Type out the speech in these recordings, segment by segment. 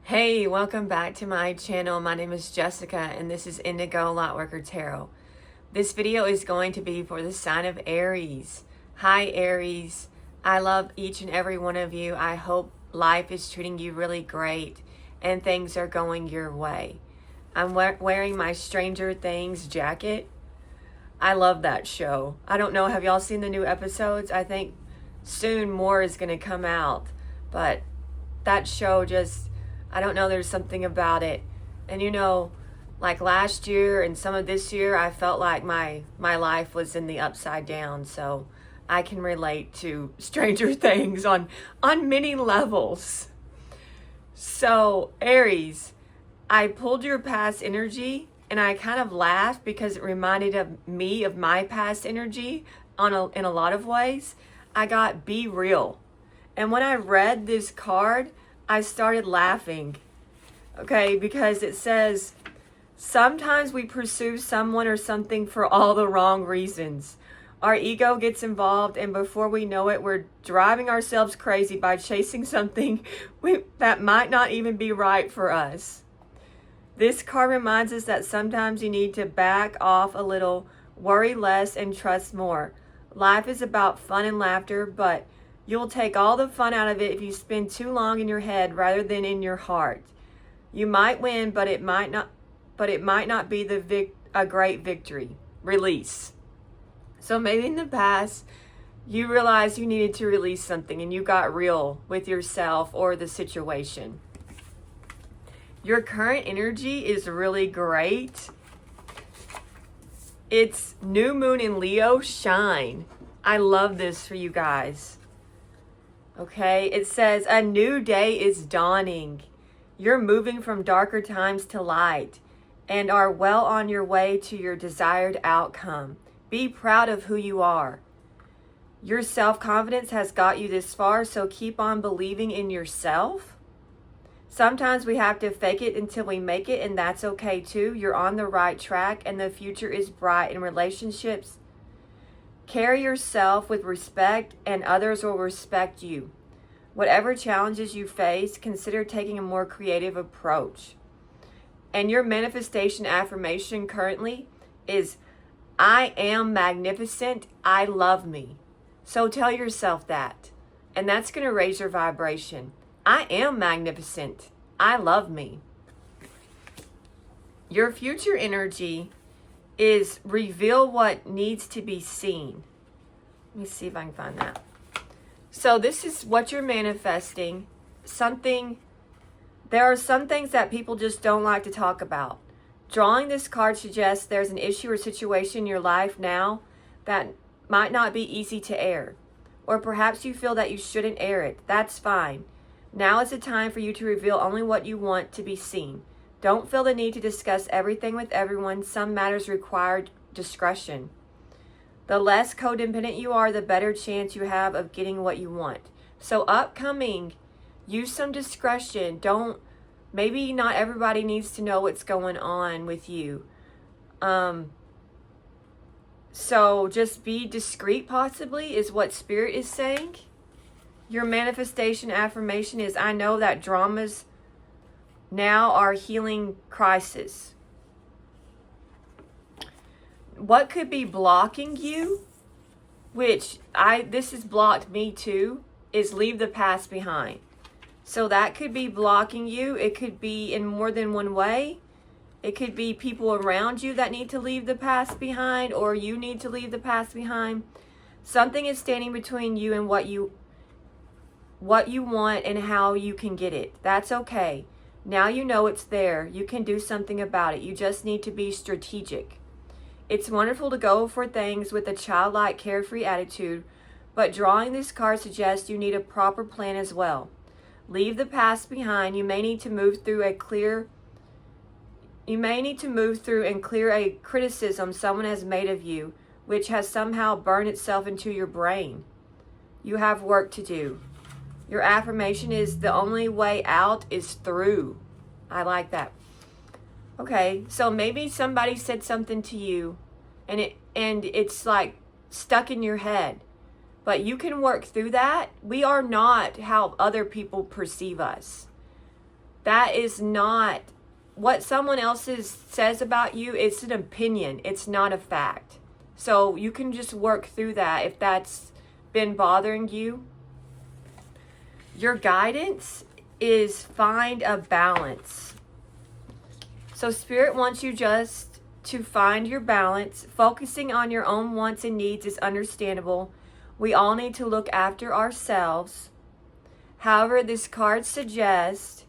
Hey, welcome back to my channel. My name is Jessica and this is Indigo Lightworker Tarot. This video is going to be for the sign of Aries. Hi Aries, I love each and every one of you. I hope life is treating you really great and things are going your way. I'm wearing my Stranger Things jacket. I love that show. I don't know, have y'all seen the new episodes? I think soon more is going to come out, but that show just, I don't know, there's something about it. And like last year and some of this year, I felt like my life was in the upside down. So I can relate to Stranger Things on many levels. So Aries, I pulled your past energy and I kind of laughed because it reminded me of my past energy in a lot of ways. I got be real. And when I read this card, I started laughing, okay, because it says, sometimes we pursue someone or something for all the wrong reasons. Our ego gets involved, and before we know it, we're driving ourselves crazy by chasing something that might not even be right for us. This card reminds us that sometimes you need to back off a little, worry less, and trust more. Life is about fun and laughter, but you'll take all the fun out of it if you spend too long in your head rather than in your heart. You might win, but it might not be a great victory. Release. So maybe in the past, you realized you needed to release something and you got real with yourself or the situation. Your current energy is really great. It's new moon in Leo, shine. I love this for you guys. Okay, it says a new day is dawning. You're moving from darker times to light and are well on your way to your desired outcome. Be proud of who you are. Your self-confidence has got you this far, so keep on believing in yourself. Sometimes we have to fake it until we make it, and that's okay too. You're on the right track and the future is bright in relationships. Carry yourself with respect and others will respect you. Whatever challenges you face, consider taking a more creative approach. And your manifestation affirmation currently is, I am magnificent, I love me. So tell yourself that. And that's going to raise your vibration. I am magnificent, I love me. Your future energy is reveal what needs to be seen. Let me see if I can find that. So this is what you're manifesting. There are some things that people just don't like to talk about. Drawing this card suggests there's an issue or situation in your life now that might not be easy to air. Or perhaps you feel that you shouldn't air it. That's fine. Now is the time for you to reveal only what you want to be seen. Don't feel the need to discuss everything with everyone. Some matters require discretion. The less codependent you are, the better chance you have of getting what you want. So upcoming, use some discretion. Maybe not everybody needs to know what's going on with you. So just be discreet possibly is what Spirit is saying. Your manifestation affirmation is, I know that dramas now are healing crisis. What could be blocking you, which this has blocked me too, is leave the past behind. So that could be blocking you. It could be in more than one way. It could be people around you that need to leave the past behind, or you need to leave the past behind. Something is standing between you and what you want and how you can get it. That's okay. Now you know it's there. You can do something about it. You just need to be strategic. It's wonderful to go for things with a childlike, carefree attitude, but drawing this card suggests you need a proper plan as well. Leave the past behind. You may need to move through and clear a criticism someone has made of you, which has somehow burned itself into your brain. You have work to do. Your affirmation is, the only way out is through. I like that. Okay, so maybe somebody said something to you and it's like stuck in your head. But you can work through that. We are not how other people perceive us. That is not what someone else says about you. It's an opinion. It's not a fact. So you can just work through that if that's been bothering you. Your guidance is find a balance. So Spirit wants you just to find your balance. Focusing on your own wants and needs is understandable. We all need to look after ourselves. However, this card suggests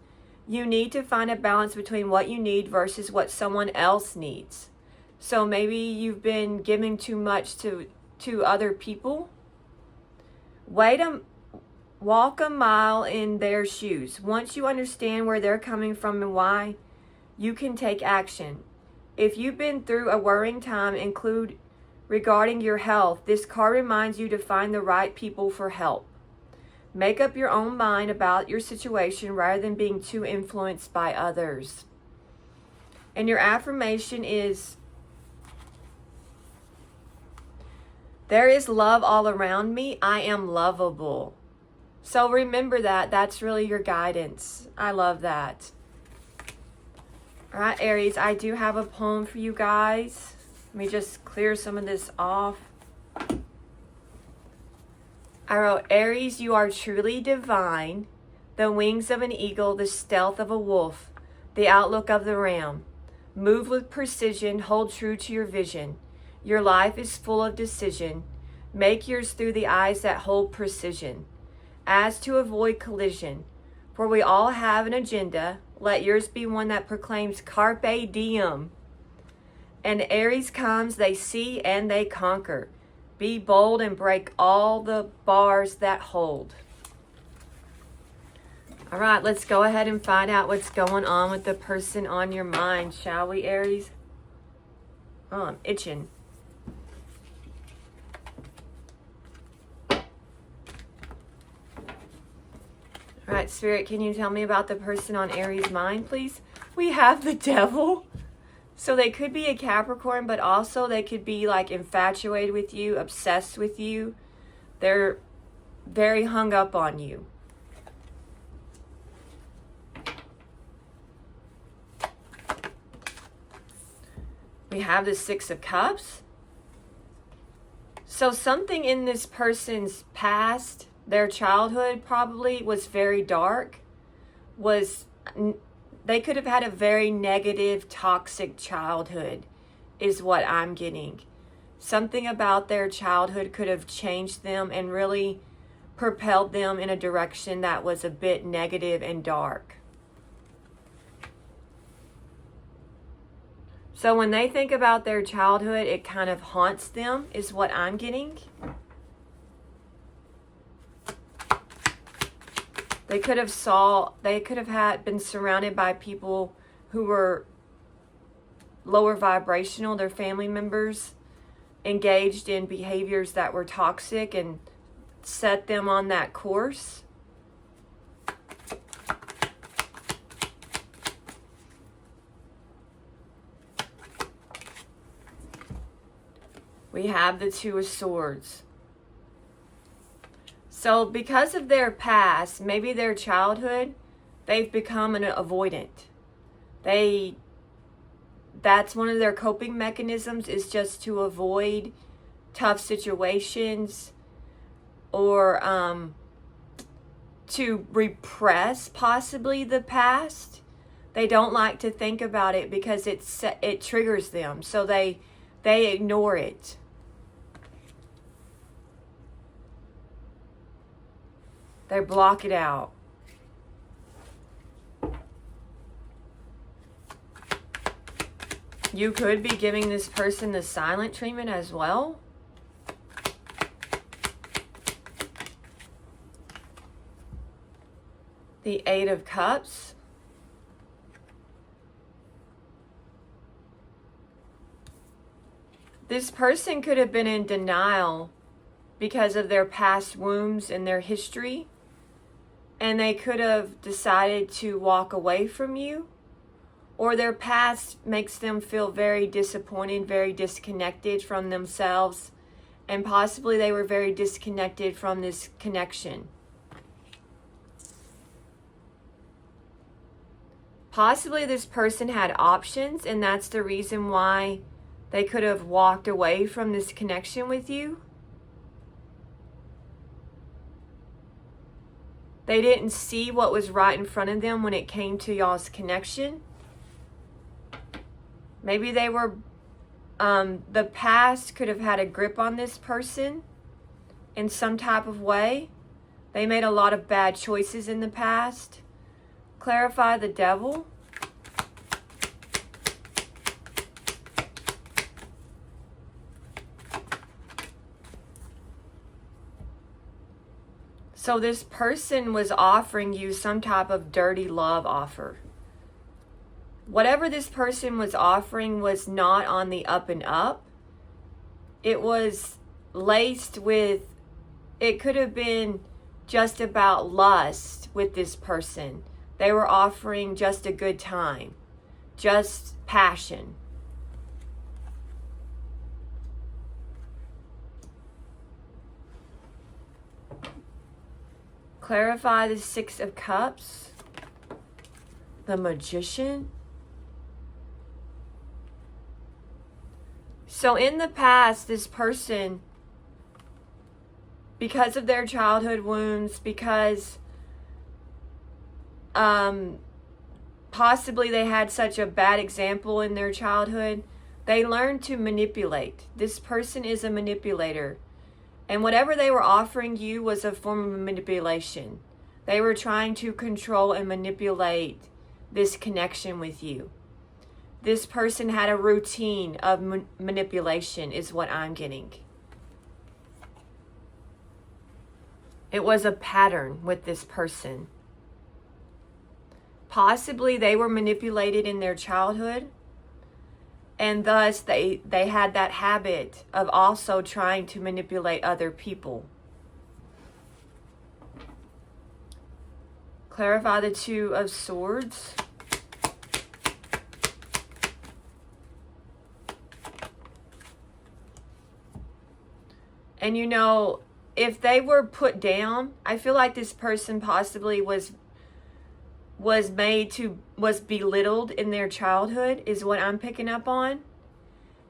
you need to find a balance between what you need versus what someone else needs. So maybe you've been giving too much to other people. Walk a mile in their shoes. Once you understand where they're coming from and why, you can take action. If you've been through a worrying time, include regarding your health, this card reminds you to find the right people for help. Make up your own mind about your situation rather than being too influenced by others. And your affirmation is, there is love all around me. I am lovable. So remember that. That's really your guidance. I love that. All right, Aries, I do have a poem for you guys. Let me just clear some of this off. I wrote, Aries, you are truly divine. The wings of an eagle, the stealth of a wolf, the outlook of the ram. Move with precision, hold true to your vision. Your life is full of decision. Make yours through the eyes that hold precision. As to avoid collision, for we all have an agenda, let yours be one that proclaims carpe diem. And Aries comes, they see and they conquer. Be bold and break all the bars that hold. All right, let's go ahead and find out what's going on with the person on your mind, shall we, Aries? Oh, I'm itching. All right, Spirit, can you tell me about the person on Aries' mind, please? We have the Devil. So they could be a Capricorn, but also they could be like infatuated with you, obsessed with you. They're very hung up on you. We have the Six of Cups. So something in this person's past, their childhood probably was very dark. They could have had a very negative, toxic childhood is what I'm getting. Something about their childhood could have changed them and really propelled them in a direction that was a bit negative and dark. So when they think about their childhood, it kind of haunts them, is what I'm getting. They could have been surrounded by people who were lower vibrational, their family members, engaged in behaviors that were toxic and set them on that course. We have the Two of Swords. So because of their past, maybe their childhood, they've become an avoidant. That's one of their coping mechanisms, is just to avoid tough situations or to repress possibly the past. They don't like to think about it because it triggers them. So they ignore it. They block it out. You could be giving this person the silent treatment as well. The Eight of Cups. This person could have been in denial because of their past wounds and their history. And they could have decided to walk away from you. Or their past makes them feel very disappointed, very disconnected from themselves. And possibly they were very disconnected from this connection. Possibly this person had options, and that's the reason why they could have walked away from this connection with you. They didn't see what was right in front of them when it came to y'all's connection. Maybe they were, the past could have had a grip on this person in some type of way. They made a lot of bad choices in the past. Clarify the devil. So this person was offering you some type of dirty love offer. Whatever this person was offering was not on the up and up. It was laced with, it could have been just about lust with this person. They were offering just a good time, just passion. Clarify the Six of Cups, the Magician. So in the past, this person, because of their childhood wounds, because possibly they had such a bad example in their childhood, they learned to manipulate. This person is a manipulator. And whatever they were offering you was a form of manipulation. They were trying to control and manipulate this connection with you. This person had a routine of manipulation, is what I'm getting. It was a pattern with this person. Possibly they were manipulated in their childhood, and thus they had that habit of also trying to manipulate other people. Clarify the Two of Swords. And you know, if they were put down, I feel like this person possibly was belittled in their childhood, is what I'm picking up on.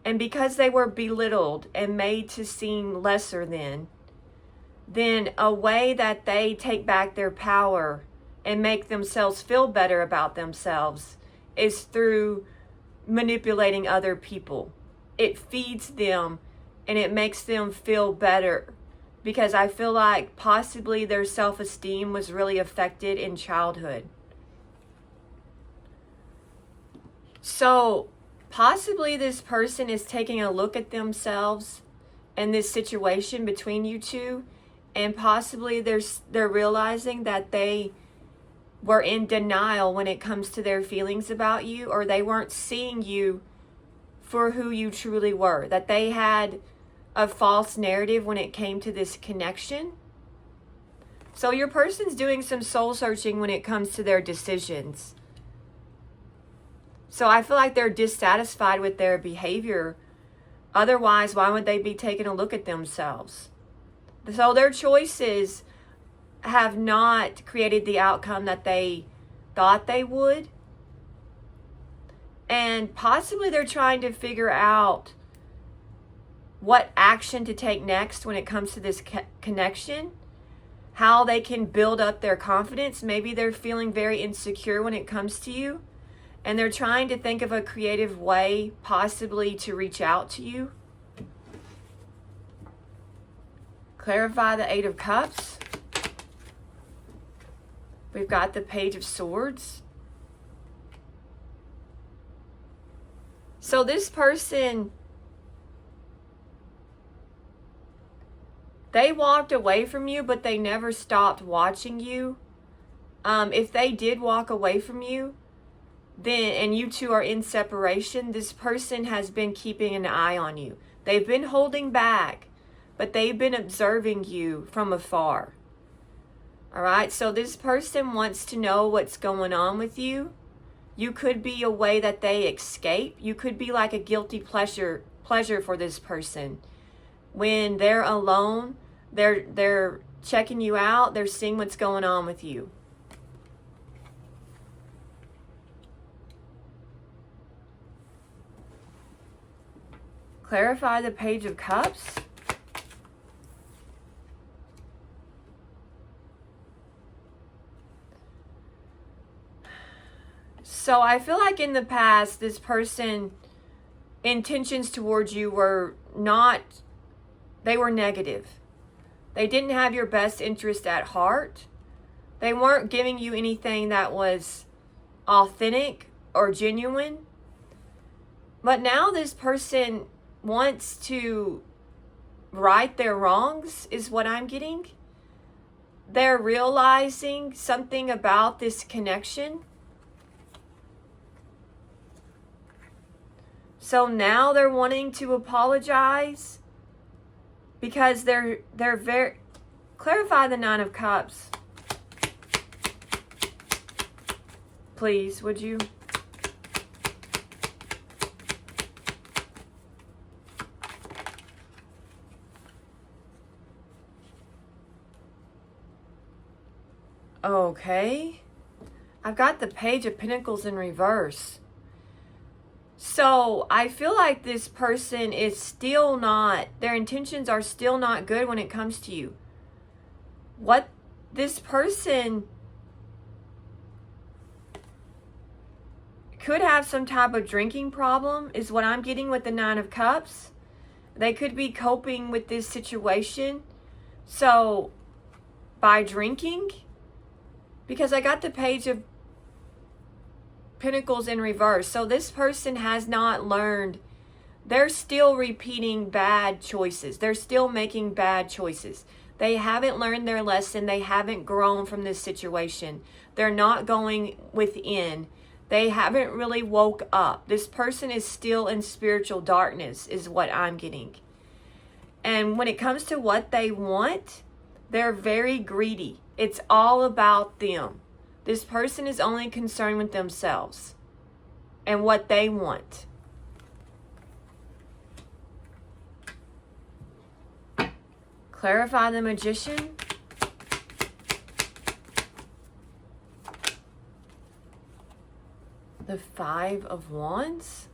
And because they were belittled and made to seem lesser than, then a way that they take back their power and make themselves feel better about themselves is through manipulating other people. It feeds them and it makes them feel better, because I feel like possibly their self-esteem was really affected in childhood. So possibly this person is taking a look at themselves and this situation between you two, and possibly they're realizing that they were in denial when it comes to their feelings about you, or they weren't seeing you for who you truly were, that they had a false narrative when it came to this connection. So your person's doing some soul searching when it comes to their decisions. So I feel like they're dissatisfied with their behavior. Otherwise, why would they be taking a look at themselves? So their choices have not created the outcome that they thought they would. And possibly they're trying to figure out what action to take next when it comes to this connection, how they can build up their confidence. Maybe they're feeling very insecure when it comes to you, and they're trying to think of a creative way possibly to reach out to you. Clarify the Eight of Cups. We've got the Page of Swords. So this person, they walked away from you, but they never stopped watching you. If they did walk away from you, then, and you two are in separation, this person has been keeping an eye on you. They've been holding back, but they've been observing you from afar. All right, so this person wants to know what's going on with you. You could be a way that they escape. You could be like a guilty pleasure for this person. When they're alone, they're checking you out. They're seeing what's going on with you. Clarify the Page of Cups. So I feel like in the past, this person, intentions towards you were not, they were negative. They didn't have your best interest at heart. They weren't giving you anything that was authentic or genuine. But now this person wants to right their wrongs, is what I'm getting. They're realizing something about this connection. So now they're wanting to apologize because they're very... Clarify the Nine of Cups. Please, would you? Okay. I've got the Page of Pentacles in reverse. So I feel like this person is still not, their intentions are still not good when it comes to you. What this person could have some type of drinking problem is what I'm getting with the Nine of Cups. They could be coping with this situation. So by drinking, because I got the Page of Pentacles in reverse. So this person has not learned. They're still repeating bad choices. They're still making bad choices. They haven't learned their lesson. They haven't grown from this situation. They're not going within. They haven't really woke up. This person is still in spiritual darkness, is what I'm getting. And when it comes to what they want, they're very greedy. It's all about them. This person is only concerned with themselves and what they want. Clarify the Magician. The Five of Wands.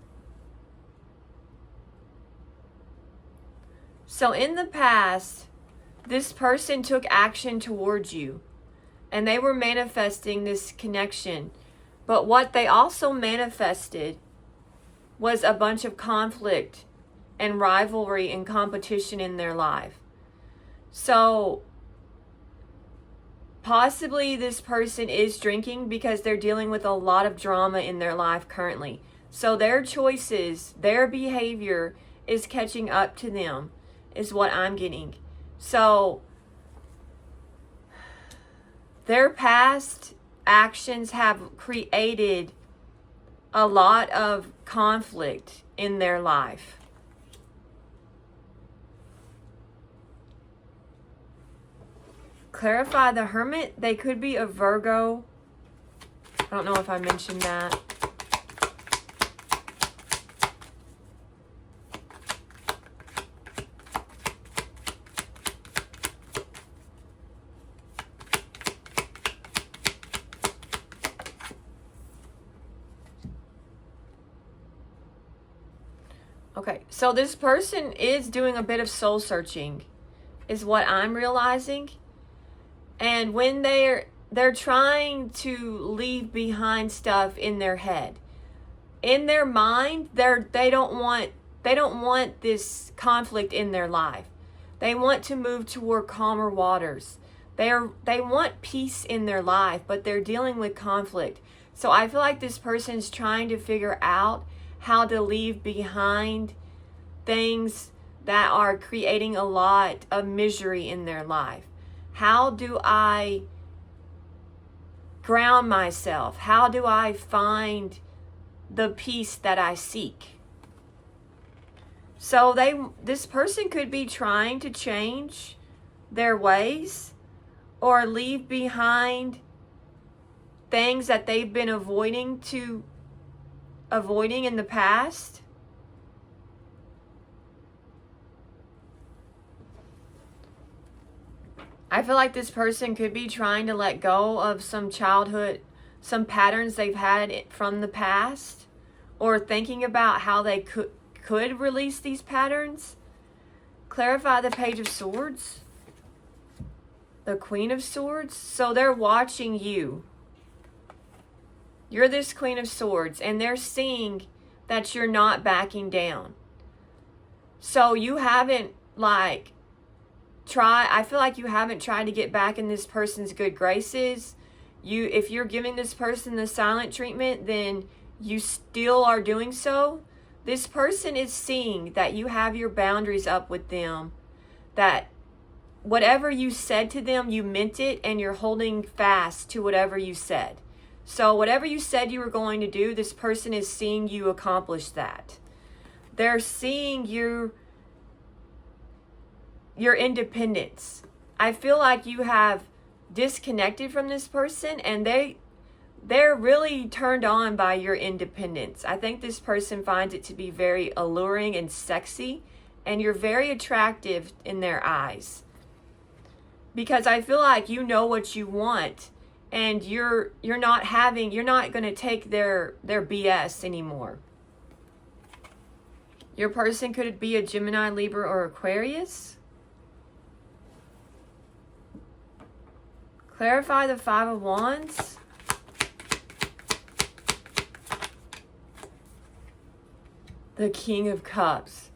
So in the past, this person took action towards you. And they were manifesting this connection. But what they also manifested was a bunch of conflict and rivalry and competition in their life. So possibly this person is drinking because they're dealing with a lot of drama in their life currently. So their choices, their behavior is catching up to them, is what I'm getting. So their past actions have created a lot of conflict in their life. Clarify the Hermit. They could be a Virgo. I don't know if I mentioned that. Okay, so this person is doing a bit of soul searching, is what I'm realizing. And when they're trying to leave behind stuff in their head, in their mind, they don't want this conflict in their life. They want to move toward calmer waters. They want peace in their life, but they're dealing with conflict. So I feel like this person's trying to figure out how to leave behind things that are creating a lot of misery in their life. How do I ground myself? How do I find the peace that I seek? So this person could be trying to change their ways or leave behind things that they've been avoiding in the past. I feel like this person could be trying to let go of some patterns they've had from the past, or thinking about how they could could release these patterns. Clarify the Page of Swords. The Queen of Swords. So they're watching you. You're this Queen of Swords, and they're seeing that you're not backing down. So you haven't I feel like you haven't tried to get back in this person's good graces. If you're giving this person the silent treatment, then you still are doing so. This person is seeing that you have your boundaries up with them, that whatever you said to them, you meant it, and you're holding fast to whatever you said. So whatever you said you were going to do, this person is seeing you accomplish that. They're seeing your independence. I feel like you have disconnected from this person, and they're really turned on by your independence. I think this person finds it to be very alluring and sexy, and you're very attractive in their eyes. Because I feel like you know what you want, and you're not going to take their BS anymore. Your person could be a Gemini, Libra, or Aquarius. Clarify the Five of Wands. The King of Cups.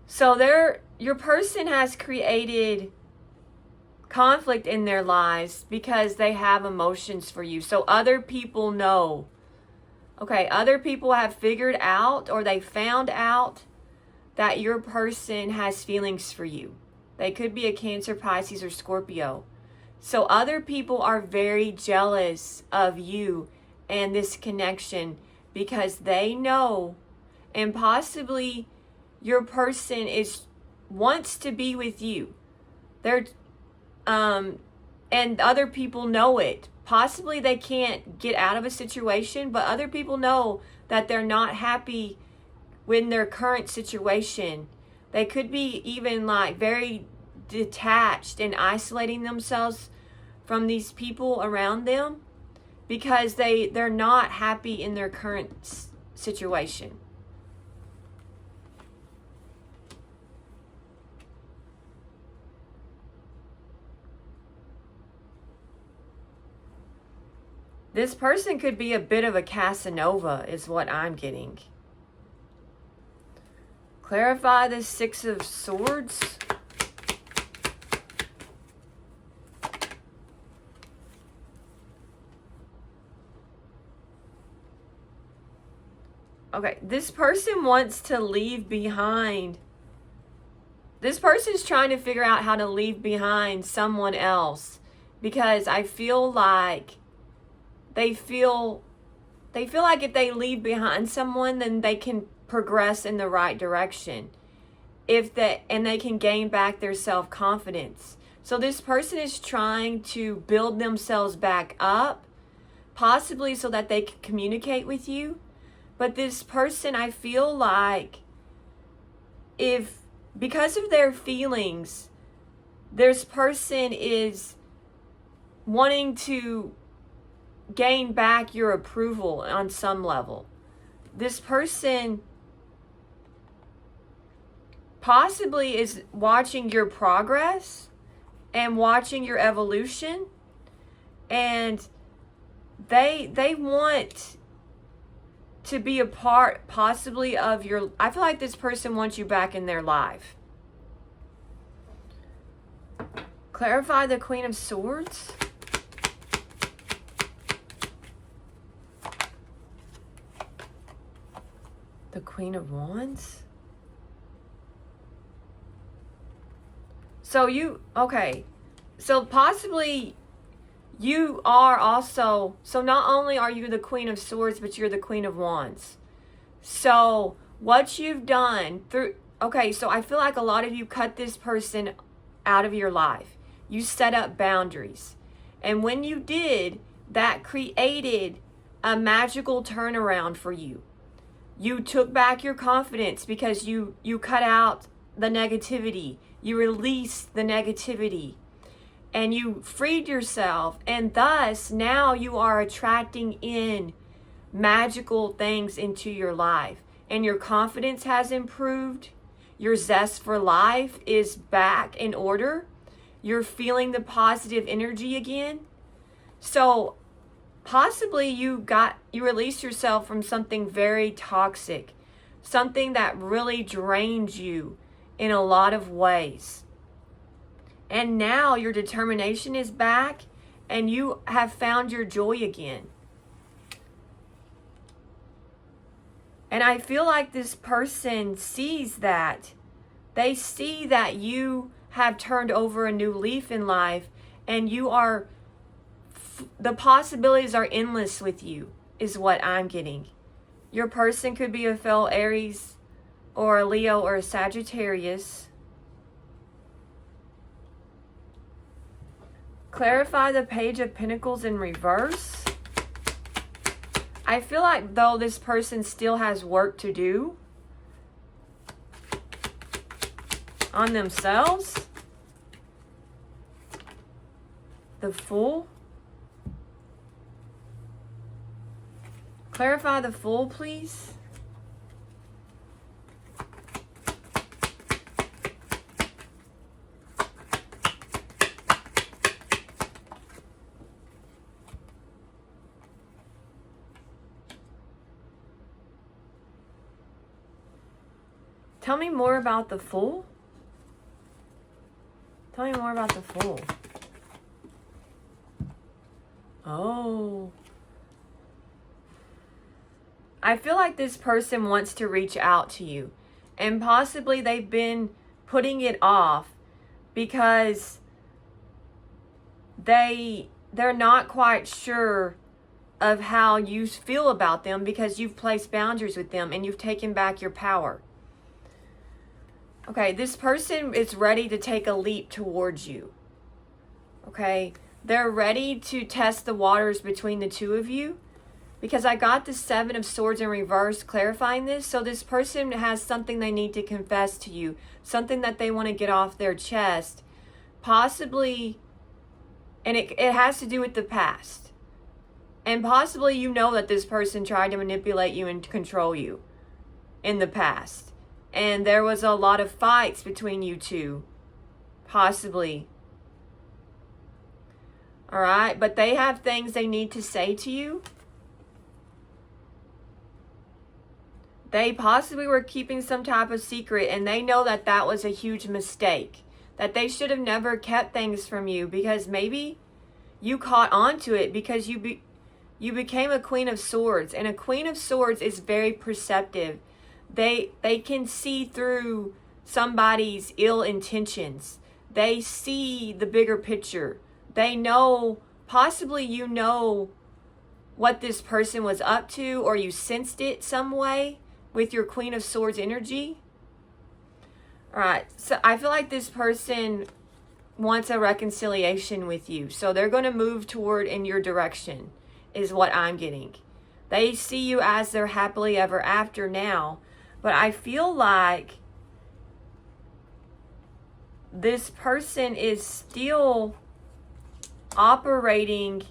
So your person has created conflict in their lives because they have emotions for you. So other people know. Okay, other people have figured out, or they found out, that your person has feelings for you. They could be a Cancer, Pisces, or Scorpio. So other people are very jealous of you and this connection because they know, and possibly your person wants to be with you. And other people know it. Possibly they can't get out of a situation, but other people know that they're not happy with their current situation. They could be even very detached and isolating themselves from these people around them because they're not happy in their current situation. This person could be a bit of a Casanova, is what I'm getting. Clarify the Six of Swords. Okay, this person wants to leave behind. This person's trying to figure out how to leave behind someone else because I feel like they feel like if they leave behind someone, then they can progress in the right direction. And they can gain back their self-confidence. So this person is trying to build themselves back up, possibly so that they can communicate with you. But this person, I feel like because of their feelings, this person is wanting to gain back your approval on some level. This person possibly is watching your progress and watching your evolution, and they want to be a part possibly of your. I feel like this person wants you back in their life. Clarify the Queen of Swords. The Queen of Wands. So so possibly you are also, so not only are you the Queen of Swords, but you're the Queen of Wands. So what you've done so I feel like a lot of you cut this person out of your life. You set up boundaries. And when you did, that created a magical turnaround for you. You took back your confidence because you cut out the negativity. You released the negativity. And you freed yourself. And thus, now you are attracting in magical things into your life. and your confidence has improved. Your zest for life is back in order. You're feeling the positive energy again. So possibly you released yourself from something very toxic, something that really drained you in a lot of ways. And now your determination is back and you have found your joy again. And I feel like this person sees that. They see that you have turned over a new leaf in life and the possibilities are endless with you, is what I'm getting. Your person could be a fellow Aries or a Leo or a Sagittarius. Clarify the Page of Pentacles in reverse. I feel like though this person still has work to do on themselves. The Fool. Clarify the Fool, please. Tell me more about the Fool. Tell me more about the Fool. Oh. I feel like this person wants to reach out to you. And possibly they've been putting it off because they're not quite sure of how you feel about them because you've placed boundaries with them and you've taken back your power. Okay, this person is ready to take a leap towards you. Okay, they're ready to test the waters between the two of you because I got the Seven of Swords in reverse clarifying this. So this person has something they need to confess to you, something that they want to get off their chest, possibly, and it has to do with the past. And possibly you know that this person tried to manipulate you and control you in the past. And there was a lot of fights between you two. Possibly. Alright, but they have things they need to say to you. They possibly were keeping some type of secret and they know that that was a huge mistake. That they should have never kept things from you because maybe you caught on to it because you became a Queen of Swords. And a Queen of Swords is very perceptive. They can see through somebody's ill intentions. They see the bigger picture. They know, possibly you know what this person was up to or you sensed it some way with your Queen of Swords energy. Alright, so I feel like this person wants a reconciliation with you. So they're going to move toward in your direction is what I'm getting. They see you as their happily ever after now. But I feel like this person is still operating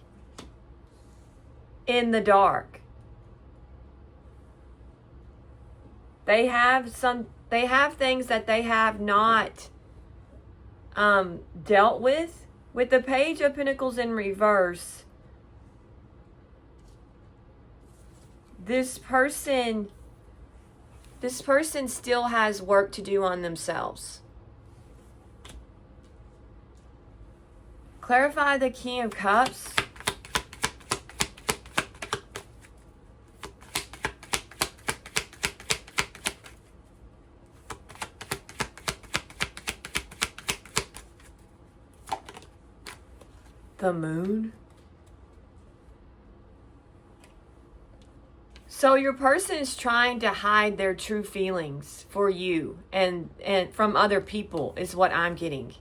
in the dark. They have things that they have not dealt with. With the Page of Pentacles in reverse, this person still has work to do on themselves. Clarify the King of Cups. The Moon. So your person is trying to hide their true feelings for you and from other people is what I'm getting.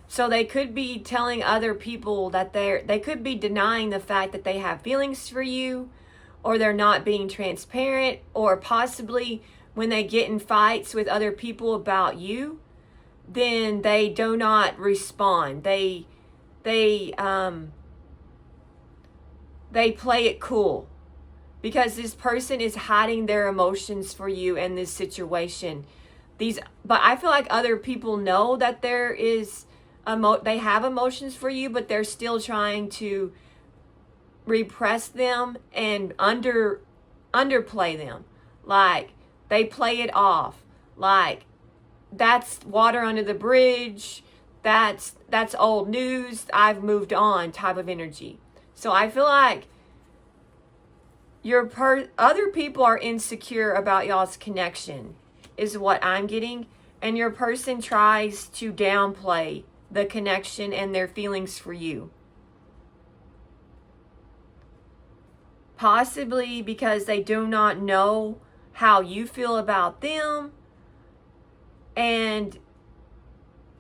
So they could be telling other people that they could be denying the fact that they have feelings for you, or they're not being transparent, or possibly when they get in fights with other people about you, then they do not respond. They play it cool. because this person is hiding their emotions for you in this situation. But I feel like other people know that there is they have emotions for you, but they're still trying to repress them and underplay them. Like they play it off. Like that's water under the bridge. That's old news. I've moved on type of energy. So I feel like other people are insecure about y'all's connection is what I'm getting, and your person tries to downplay the connection and their feelings for you. Possibly because they do not know how you feel about them, and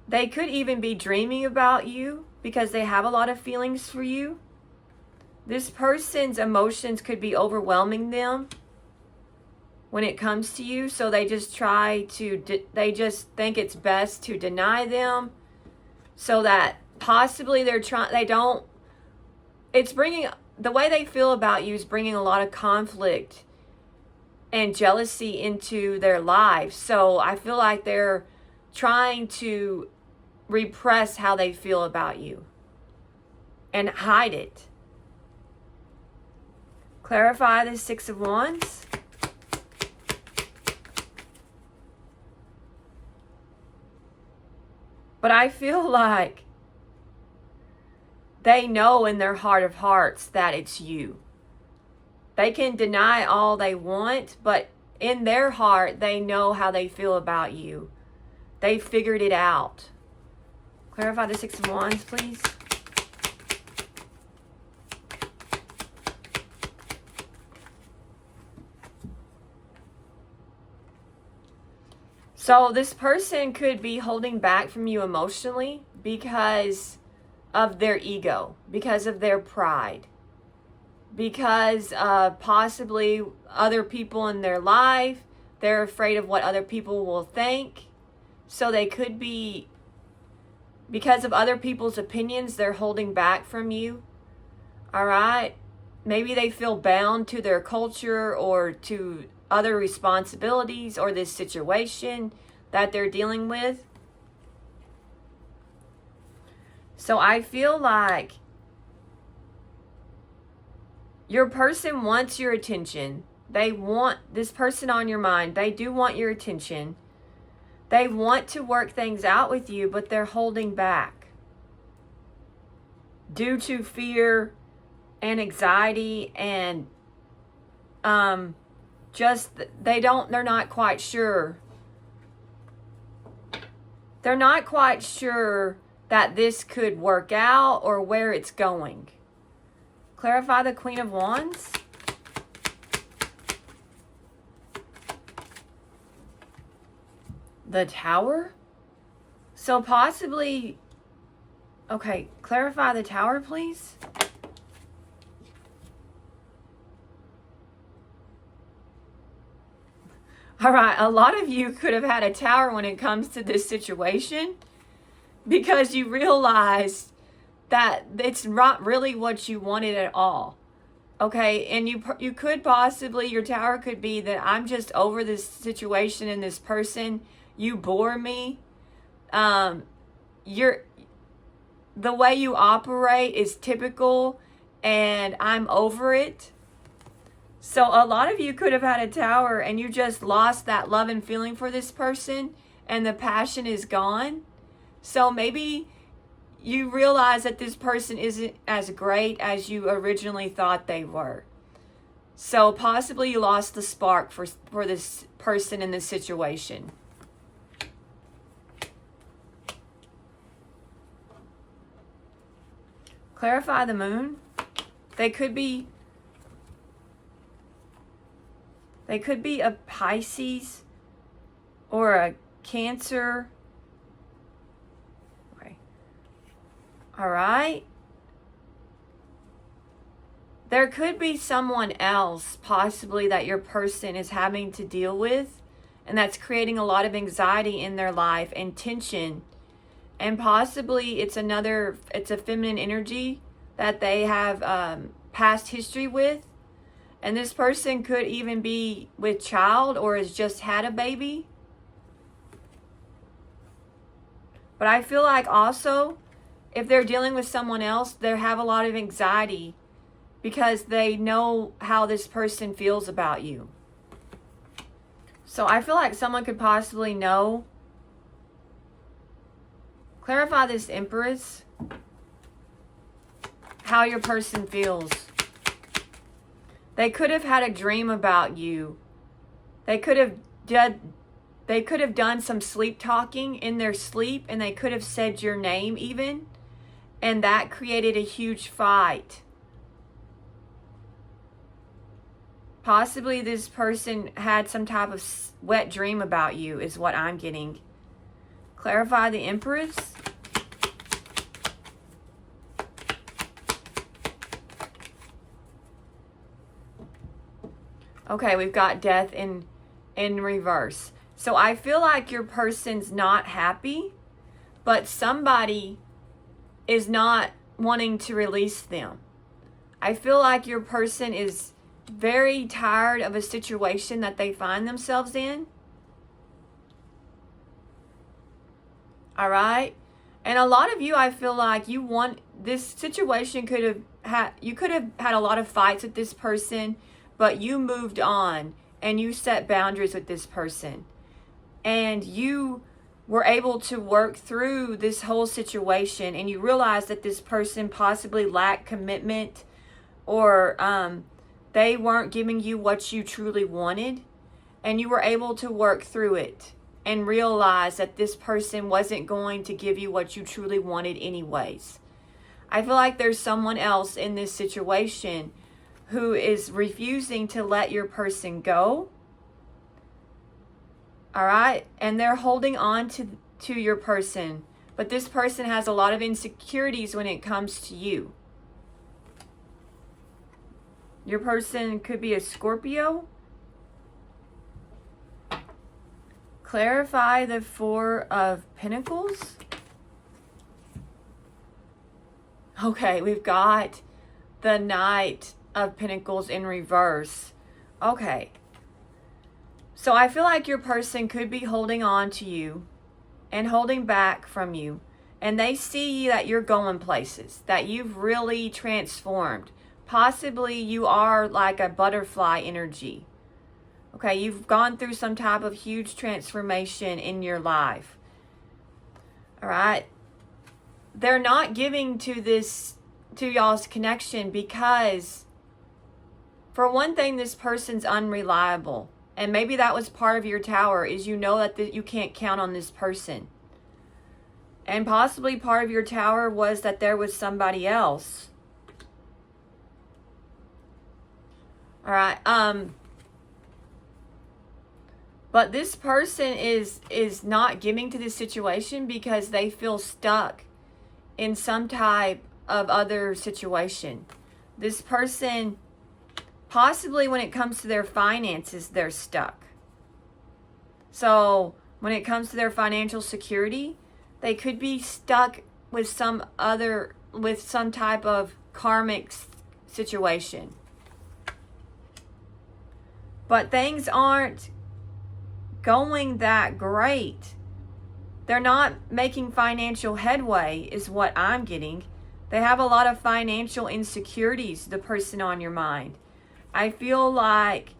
they could even be dreaming about you because they have a lot of feelings for you. This person's emotions could be overwhelming them when it comes to you, so they just they just think it's best to deny them, so that possibly it's bringing, the way they feel about you is bringing a lot of conflict and jealousy into their lives. So I feel like they're trying to repress how they feel about you and hide it. Clarify the Six of Wands. But I feel like they know in their heart of hearts that it's you. They can deny all they want, but in their heart, they know how they feel about you. They figured it out. Clarify the Six of Wands, please. So this person could be holding back from you emotionally because of their ego, because of their pride, because possibly other people in their life, they're afraid of what other people will think. So they could be, because of other people's opinions, they're holding back from you. All right? Maybe they feel bound to their culture or to other responsibilities or this situation that they're dealing with. So I feel like your person wants your attention. They want this person on your mind. They do want your attention. They want to work things out with you, but they're holding back due to fear and anxiety and they're not quite sure. They're not quite sure that this could work out or where it's going. Clarify the Queen of Wands. The Tower. So possibly, okay, clarify the Tower, please. All right, a lot of you could have had a tower when it comes to this situation because you realized that it's not really what you wanted at all. Okay, and you could possibly, your tower could be that I'm just over this situation and this person. You bore me. The way you operate is typical and I'm over it. So a lot of you could have had a tower and you just lost that love and feeling for this person and the passion is gone. So maybe you realize that this person isn't as great as you originally thought they were. So possibly you lost the spark for this person in this situation. Clarify the Moon. They could be a Pisces or a Cancer. Okay. All right. There could be someone else possibly that your person is having to deal with, and that's creating a lot of anxiety in their life and tension. And possibly it's a feminine energy that they have past history with. And this person could even be with child or has just had a baby. But I feel like also, if they're dealing with someone else, they have a lot of anxiety because they know how this person feels about you. So I feel like someone could possibly know. Clarify this Empress. How your person feels. They could have had a dream about you. They could have done some sleep talking in their sleep, and they could have said your name even, and that created a huge fight. Possibly this person had some type of wet dream about you is what I'm getting. Clarify the Empress. Okay, we've got Death in reverse. So I feel like your person's not happy, but somebody is not wanting to release them. I feel like your person is very tired of a situation that they find themselves in. All right? And a lot of you, I feel like you want this situation you could have had a lot of fights with this person, but you moved on and you set boundaries with this person. And you were able to work through this whole situation, and you realized that this person possibly lacked commitment, or they weren't giving you what you truly wanted, and you were able to work through it and realize that this person wasn't going to give you what you truly wanted anyways. I feel like there's someone else in this situation who is refusing to let your person go. All right? And they're holding on to your person. But this person has a lot of insecurities when it comes to you. Your person could be a Scorpio. Clarify the Four of Pentacles. Okay, we've got the Knight of Pentacles in reverse. Okay. So I feel like your person could be holding on to you and holding back from you. And they see that you're going places, that you've really transformed. Possibly you are like a butterfly energy. Okay, you've gone through some type of huge transformation in your life. All right. They're not giving to y'all's connection because, for one thing, this person's unreliable. And maybe that was part of your tower, is you know that you can't count on this person. And possibly part of your tower was that there was somebody else. All right. But this person is not giving to this situation because they feel stuck in some type of other situation. This person, possibly when it comes to their finances, they're stuck. So when it comes to their financial security, they could be stuck with some type of karmic situation. But things aren't going that great. They're not making financial headway is what I'm getting. They have a lot of financial insecurities, the person on your mind. I feel like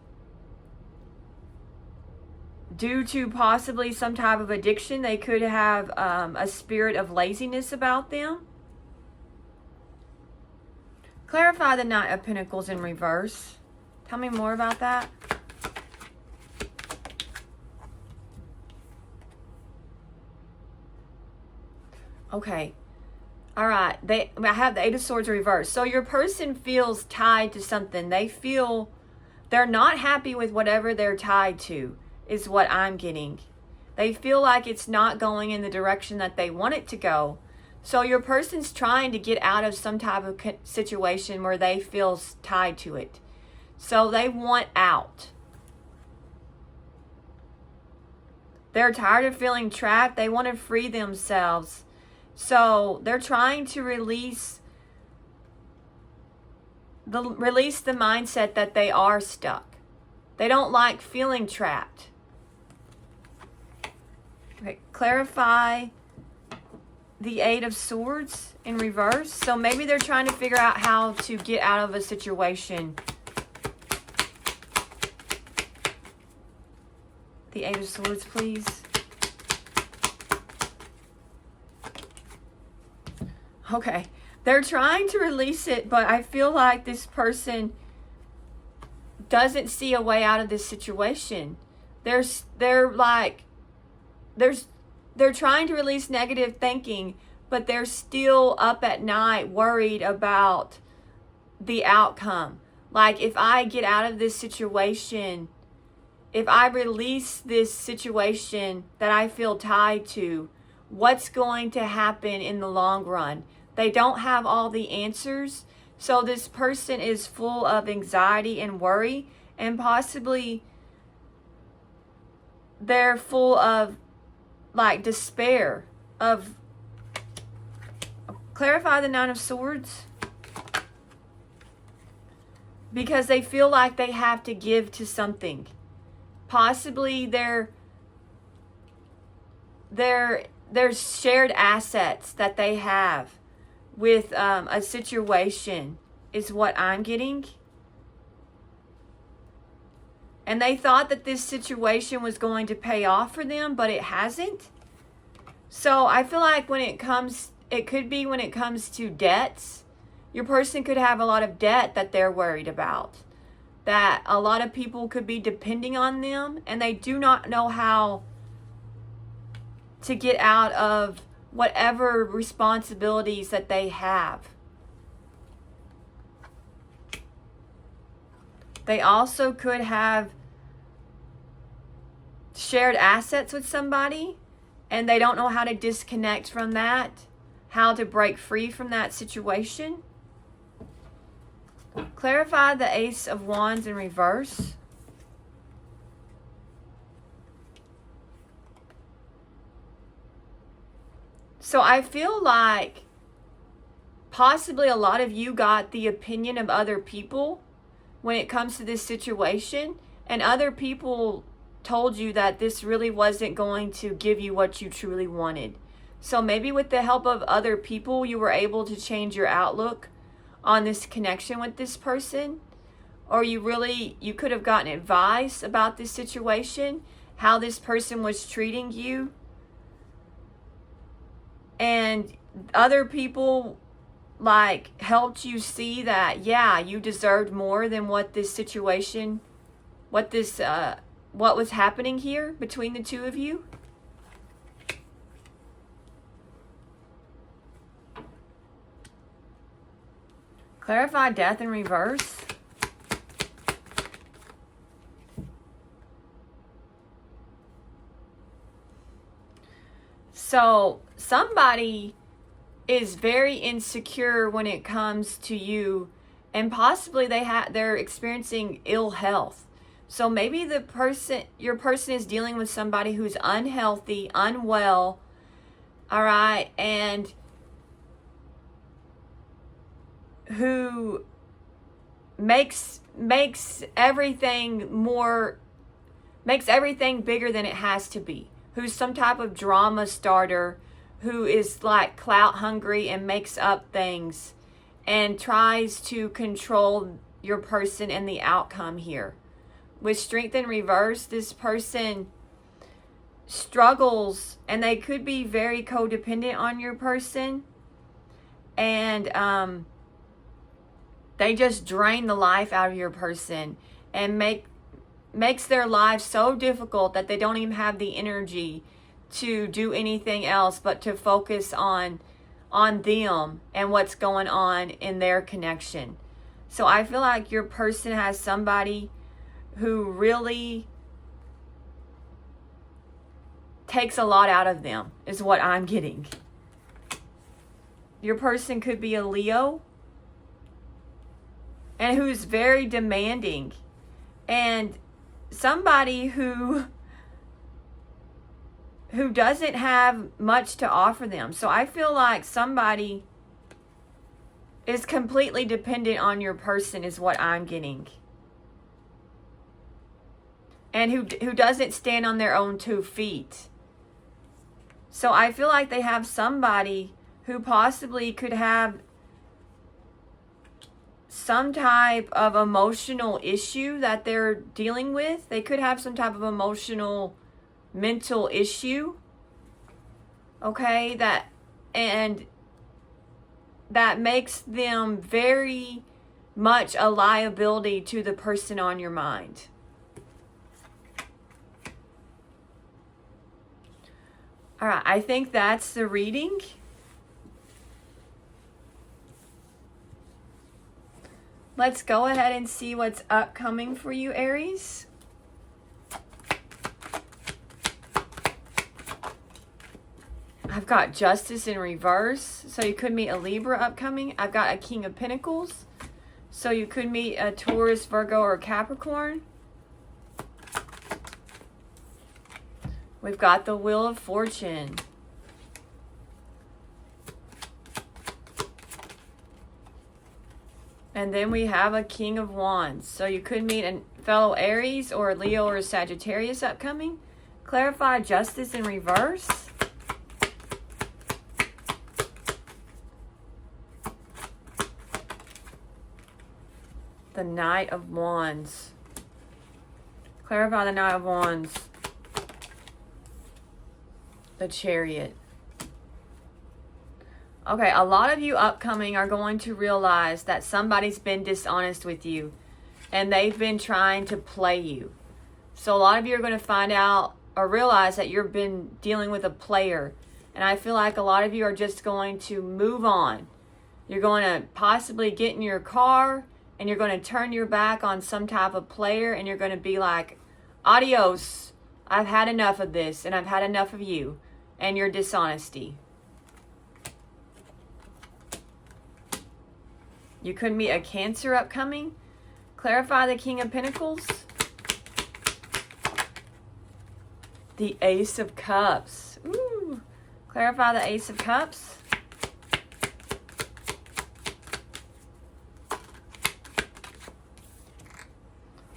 due to possibly some type of addiction, they could have a spirit of laziness about them. Clarify the Knight of Pentacles in reverse. Tell me more about that. Okay. All right. I have the Eight of Swords reversed. So your person feels tied to something. They feel they're not happy with whatever they're tied to, is what I'm getting. They feel like it's not going in the direction that they want it to go. So your person's trying to get out of some type of situation where they feel tied to it. So they want out. They're tired of feeling trapped. They want to free themselves. So they're trying to release release the mindset that they are stuck. They don't like feeling trapped. Okay, clarify the Eight of Swords in reverse. So maybe they're trying to figure out how to get out of a situation. The Eight of Swords, please. Okay. They're trying to release it, but I feel like this person doesn't see a way out of this situation. They're trying to release negative thinking, but they're still up at night worried about the outcome. Like, if I get out of this situation, if I release this situation that I feel tied to, what's going to happen in the long run? They don't have all the answers. So this person is full of anxiety and worry, and possibly they're full of like despair. Of clarify the Nine of Swords, because they feel like they have to give to something. Possibly there's shared assets that they have with a situation is what I'm getting. And they thought that this situation was going to pay off for them, but it hasn't. So I feel like it could be when it comes to debts, your person could have a lot of debt that they're worried about. That a lot of people could be depending on them, and they do not know how to get out of whatever responsibilities that they have. They also could have shared assets with somebody, and they don't know how to disconnect from that, how to break free from that situation. Clarify the Ace of Wands in reverse. So I feel like possibly a lot of you got the opinion of other people when it comes to this situation, and other people told you that this really wasn't going to give you what you truly wanted. So maybe with the help of other people, you were able to change your outlook on this connection with this person, or you could have gotten advice about this situation, how this person was treating you. And other people like helped you see that, yeah, you deserved more than what this situation, what was happening here between the two of you. Clarify Death in reverse. So somebody is very insecure when it comes to you, and possibly they're experiencing ill health. So maybe your person is dealing with somebody who's unhealthy, unwell, all right, and who makes everything bigger than it has to be. Who's some type of drama starter, who is like clout hungry and makes up things and tries to control your person and the outcome here. With Strength in reverse, this person struggles, and they could be very codependent on your person, and they just drain the life out of your person and makes their life so difficult that they don't even have the energy to do anything else but to focus on them and what's going on in their connection. So I feel like your person has somebody who really takes a lot out of them, is what I'm getting. Your person could be a Leo, and who's very demanding, and somebody who doesn't have much to offer them. So I feel like somebody is completely dependent on your person is what I'm getting. And who doesn't stand on their own 2 feet. So I feel like they have somebody who possibly could have some type of emotional issue that they're dealing with. They could have some type of emotional, mental issue. Okay, that makes them very much a liability to the person on your mind. All right, I think that's the reading. Let's go ahead and see what's upcoming for you, Aries. I've got Justice in reverse, so you could meet a Libra upcoming. I've got a King of Pentacles, so you could meet a Taurus, Virgo, or Capricorn. We've got the Wheel of Fortune. And then we have a King of Wands. So you could meet a fellow Aries or Leo or Sagittarius upcoming. Clarify Justice in reverse. The Knight of Wands. Clarify the Knight of Wands. The Chariot. Okay, a lot of you upcoming are going to realize that somebody's been dishonest with you and they've been trying to play you. So a lot of you are going to find out or realize that you've been dealing with a player. And I feel like a lot of you are just going to move on. You're going to possibly get in your car and you're going to turn your back on some type of player and you're going to be like, adios, I've had enough of this and I've had enough of you and your dishonesty. You could meet a Cancer upcoming. Clarify the King of Pentacles. The Ace of Cups. Ooh. Clarify the Ace of Cups.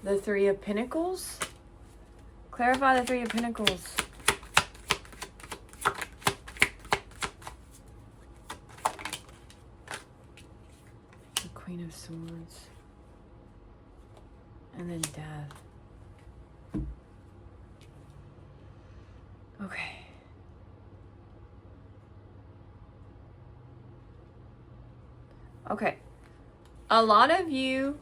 The Three of Pentacles. Clarify the Three of Pentacles. The Queen of Swords. And then Death. Okay. Okay. A lot of you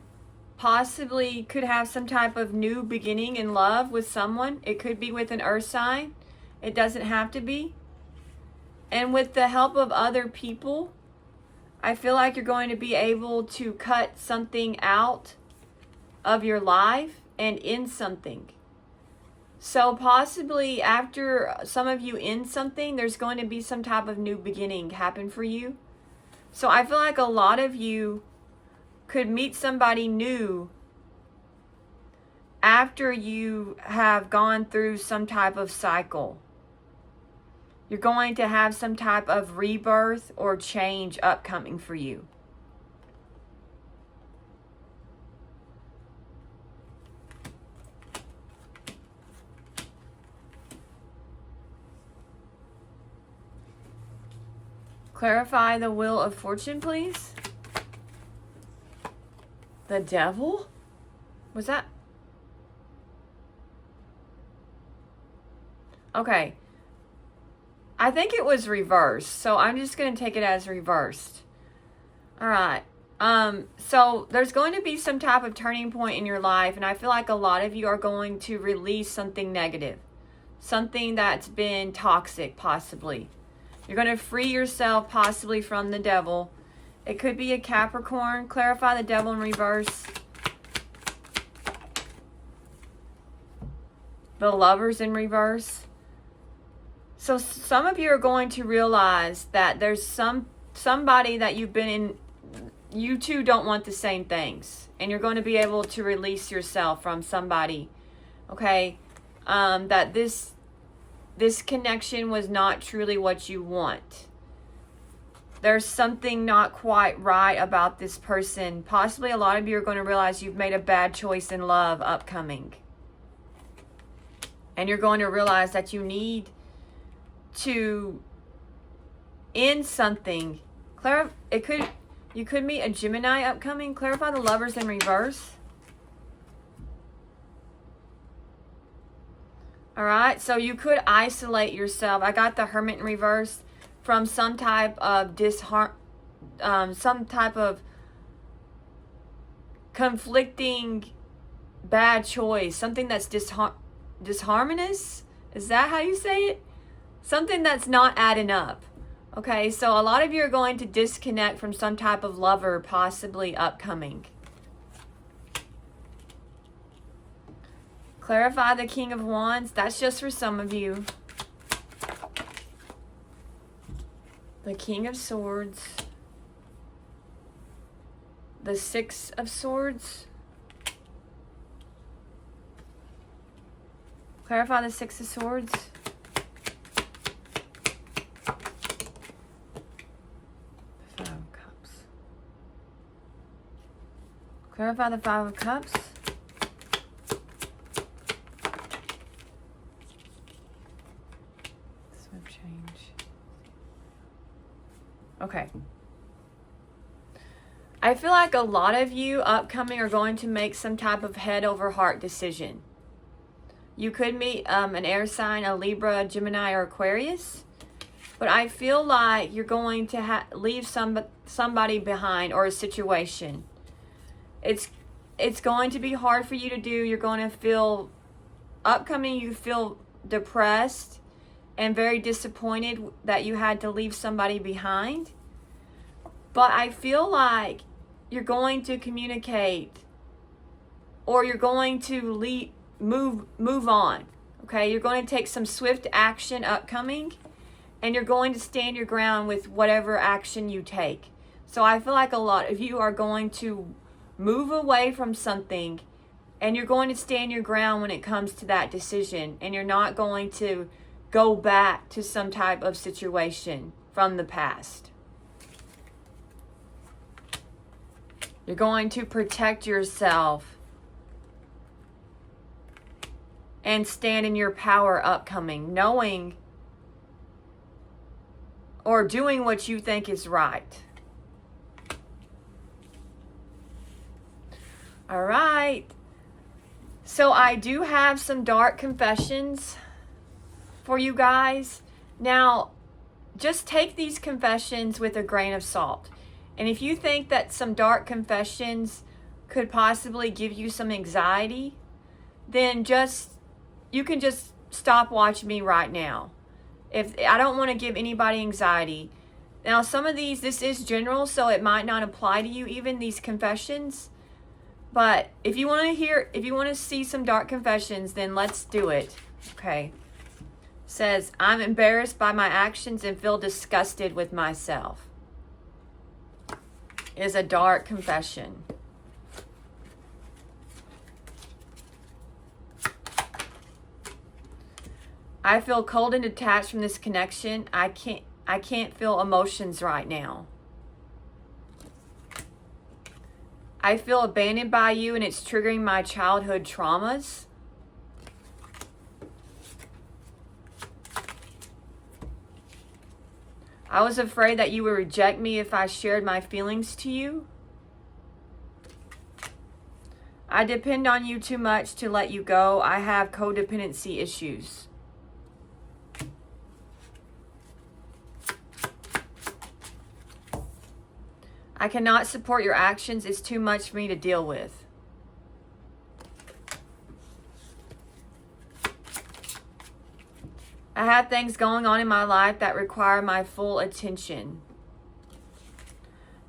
possibly could have some type of new beginning in love with someone. It could be with an earth sign. It doesn't have to be. And with the help of other people, I feel like you're going to be able to cut something out of your life and end something. So possibly after some of you end something, there's going to be some type of new beginning happen for you. So I feel like a lot of you could meet somebody new after you have gone through some type of cycle. You're going to have some type of rebirth or change upcoming for you. Clarify the Wheel of Fortune, please. The Devil? Was that? Okay. I think it was reversed, so I'm just going to take it as reversed. All right. So there's going to be some type of turning point in your life, and I feel like a lot of you are going to release something negative. Something that's been toxic, possibly. You're going to free yourself possibly from the devil. It could be a Capricorn. Clarify the Devil in reverse. The Lovers in reverse. So some of you are going to realize that there's somebody that you've been in, you two don't want the same things. And you're going to be able to release yourself from somebody. Okay? That this connection was not truly what you want. there's something not quite right about this person. Possibly a lot of you are going to realize you've made a bad choice in love upcoming. And you're going to realize that you need to end something. You could meet a Gemini upcoming. Clarify the Lovers in reverse. All right, so you could isolate yourself. I got the Hermit in reverse from some type of some type of conflicting bad choice, something that's disharmonious. Is that how you say it? Something that's not adding up. Okay, so a lot of you are going to disconnect from some type of lover, possibly upcoming. Clarify the King of Wands. That's just for some of you. The King of Swords. The Six of Swords. Clarify the Six of Swords. Five of Cups. Clarify the Five of Cups. Okay. I feel like a lot of you upcoming are going to make some type of head over heart decision. You could meet an air sign, a Libra, a Gemini, or Aquarius. But I feel like you're going to leave somebody behind or a situation. It's going to be hard for you to do. You're going to feel, upcoming, you feel depressed and very disappointed that you had to leave somebody behind. But I feel like you're going to communicate, or you're going to move on. Okay, you're going to take some swift action upcoming, and you're going to stand your ground with whatever action you take. So I feel like a lot of you are going to move away from something, and you're going to stand your ground when it comes to that decision, and you're not going to go back to some type of situation from the past. You're going to protect yourself and stand in your power upcoming, knowing or doing what you think is right. All right. So I do have some dark confessions for you guys. Now, just take these confessions with a grain of salt. And if you think that some dark confessions could possibly give you some anxiety, then you can just stop watching me right now. If I don't want to give anybody anxiety. Now, some of this is general, so it might not apply to you, even these confessions. But if you want to see some dark confessions, then let's do it. Okay. Says, I'm embarrassed by my actions and feel disgusted with myself. Is a dark confession. I feel cold and detached from this connection. I can't feel emotions right now. I feel abandoned by you and it's triggering my childhood traumas. I was afraid that you would reject me if I shared my feelings to you. I depend on you too much to let you go. I have codependency issues. I cannot support your actions. It's too much for me to deal with. I have things going on in my life that require my full attention.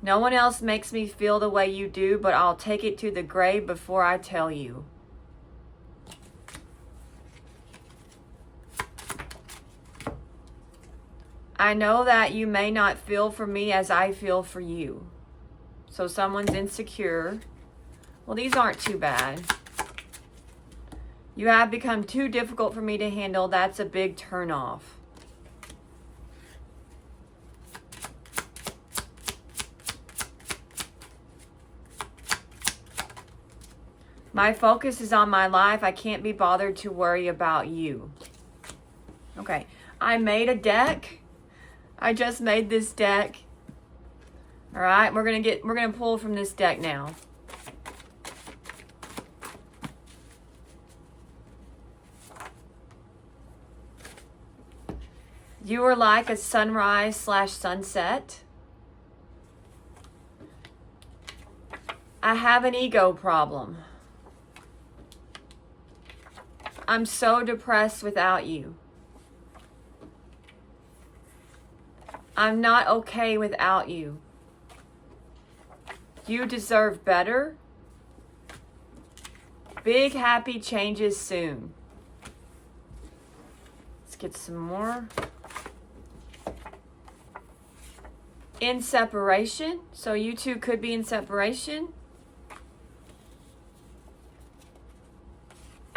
No one else makes me feel the way you do, but I'll take it to the grave before I tell you. I know that you may not feel for me as I feel for you. So someone's insecure. Well, these aren't too bad. You have become too difficult for me to handle. That's a big turnoff. My focus is on my life. I can't be bothered to worry about you. Okay, I made a deck. I just made this deck. All right, we're gonna pull from this deck now. You are like a sunrise / sunset. I have an ego problem. I'm so depressed without you. I'm not okay without you. You deserve better. Big happy changes soon. Let's get some more. In separation. So you two could be in separation.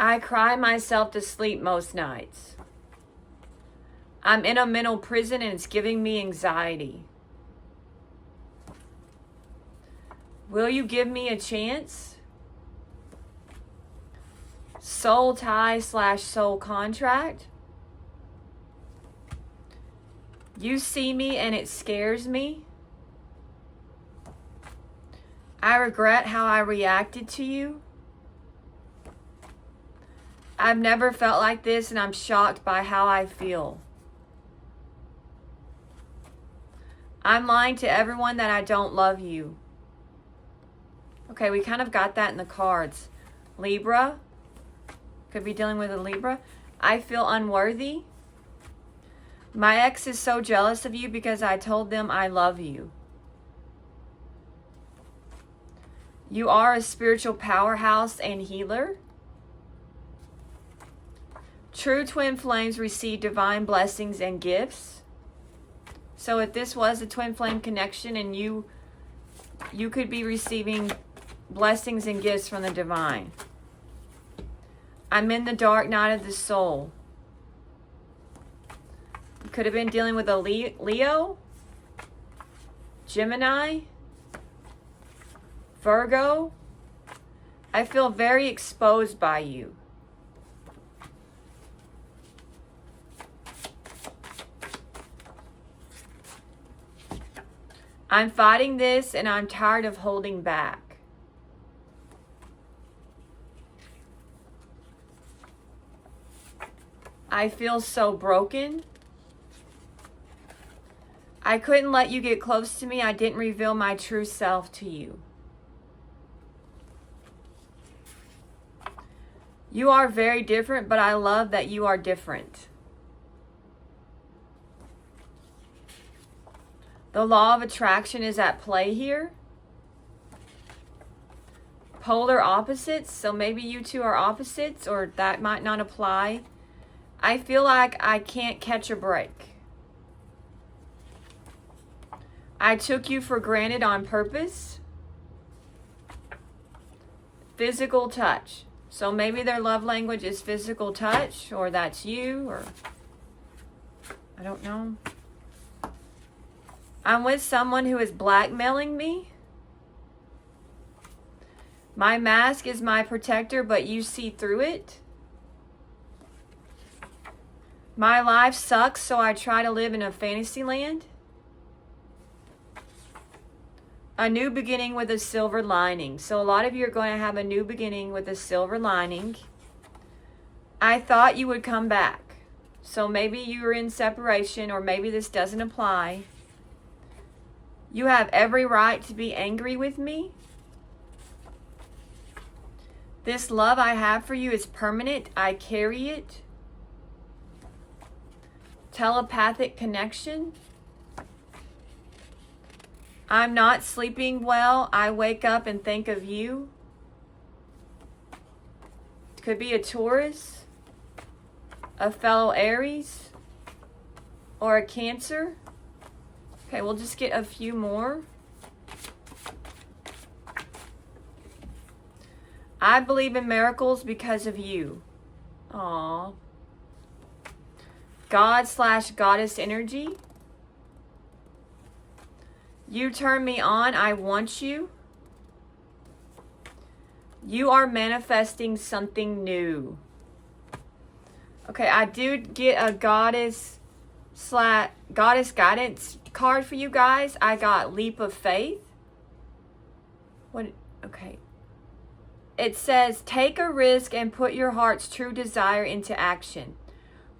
I cry myself to sleep most nights. I'm in a mental prison and it's giving me anxiety. Will you give me a chance? Soul tie / soul contract. You see me and it scares me. I regret how I reacted to you. I've never felt like this and I'm shocked by how I feel. I'm lying to everyone that I don't love you. Okay, we kind of got that in the cards. Libra. Could be dealing with a Libra. I feel unworthy. My ex is so jealous of you because I told them I love you. You are a spiritual powerhouse and healer. True twin flames receive divine blessings and gifts. So if this was a twin flame connection and you could be receiving blessings and gifts from the divine. I'm in the dark night of the soul. You could have been dealing with a Leo, Gemini, Virgo. I feel very exposed by you. I'm fighting this and I'm tired of holding back. I feel so broken. I couldn't let you get close to me. I didn't reveal my true self to you. You are very different, but I love that you are different. The law of attraction is at play here. Polar opposites, so maybe you two are opposites, or that might not apply. I feel like I can't catch a break. I took you for granted on purpose. Physical touch. So maybe their love language is physical touch, or that's you, or I don't know. I'm with someone who is blackmailing me. My mask is my protector, but you see through it. My life sucks, so I try to live in a fantasy land. A new beginning with a silver lining. So a lot of you are going to have a new beginning with a silver lining. I thought you would come back. So maybe you were in separation, or maybe this doesn't apply. You have every right to be angry with me. This love I have for you is permanent. I carry it. Telepathic connection. I'm not sleeping well. I wake up and think of you. It could be a Taurus, a fellow Aries, or a Cancer. Okay, we'll just get a few more. I believe in miracles because of you. Aww. God / goddess energy. You turn me on. I want you. You are manifesting something new. Okay, I do get a goddess guidance card for you guys. I got leap of faith. What? Okay. It says, take a risk and put your heart's true desire into action.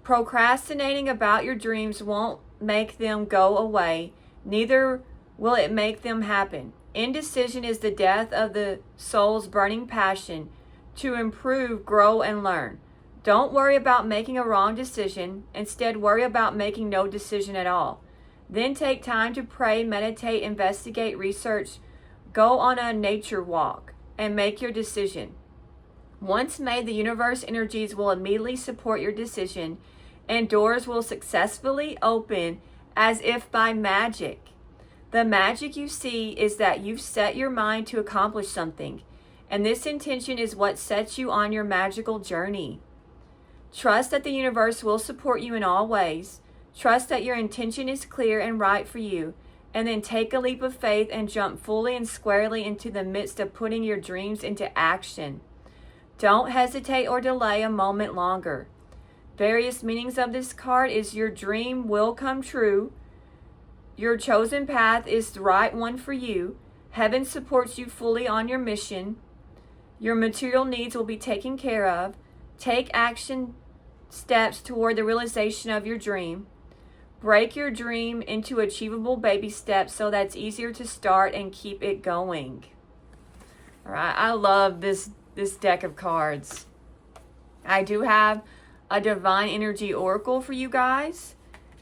Procrastinating about your dreams won't make them go away. Neither will it make them happen. Indecision is the death of the soul's burning passion to improve, grow, and learn. Don't worry about making a wrong decision. Instead, worry about making no decision at all. Then take time to pray, meditate, investigate, research, go on a nature walk, and make your decision. Once made, the universe energies will immediately support your decision, and doors will successfully open as if by magic. The magic you see is that you've set your mind to accomplish something, and this intention is what sets you on your magical journey. Trust that the universe will support you in all ways. Trust that your intention is clear and right for you, and then take a leap of faith and jump fully and squarely into the midst of putting your dreams into action. Don't hesitate or delay a moment longer. Various meanings of this card is your dream will come true. Your chosen path is the right one for you. Heaven supports you fully on your mission. Your material needs will be taken care of. Take action steps toward the realization of your dream. Break your dream into achievable baby steps so that it's easier to start and keep it going. All right, I love this deck of cards. I do have a divine energy oracle for you guys,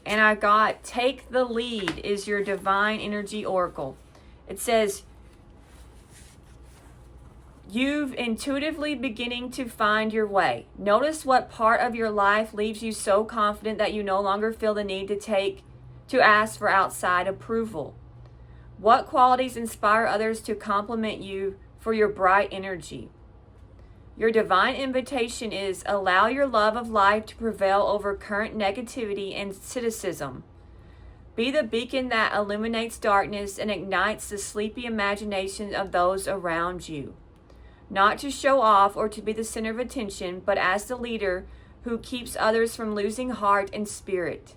and I got take the lead is your divine energy oracle. It says you've intuitively beginning to find your way. Notice what part of your life leaves you so confident that you no longer feel the need to ask for outside approval. What qualities inspire others to compliment you for your bright energy? Your divine invitation is allow your love of life to prevail over current negativity and cynicism. Be the beacon that illuminates darkness and ignites the sleepy imagination of those around you. Not to show off or to be the center of attention, but as the leader who keeps others from losing heart and spirit.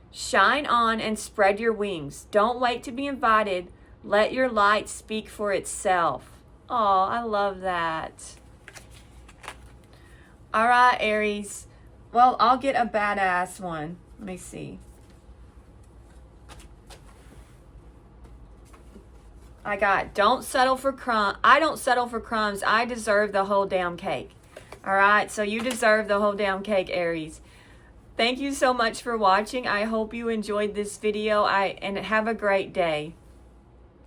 Shine on and spread your wings. Don't wait to be invited. Let your light speak for itself. Oh, I love that. All right, Aries. Well, I'll get a badass one. Let me see. I got don't settle for crumbs. I don't settle for crumbs. I deserve the whole damn cake. All right, so you deserve the whole damn cake, Aries. Thank you so much for watching. I hope you enjoyed this video and have a great day.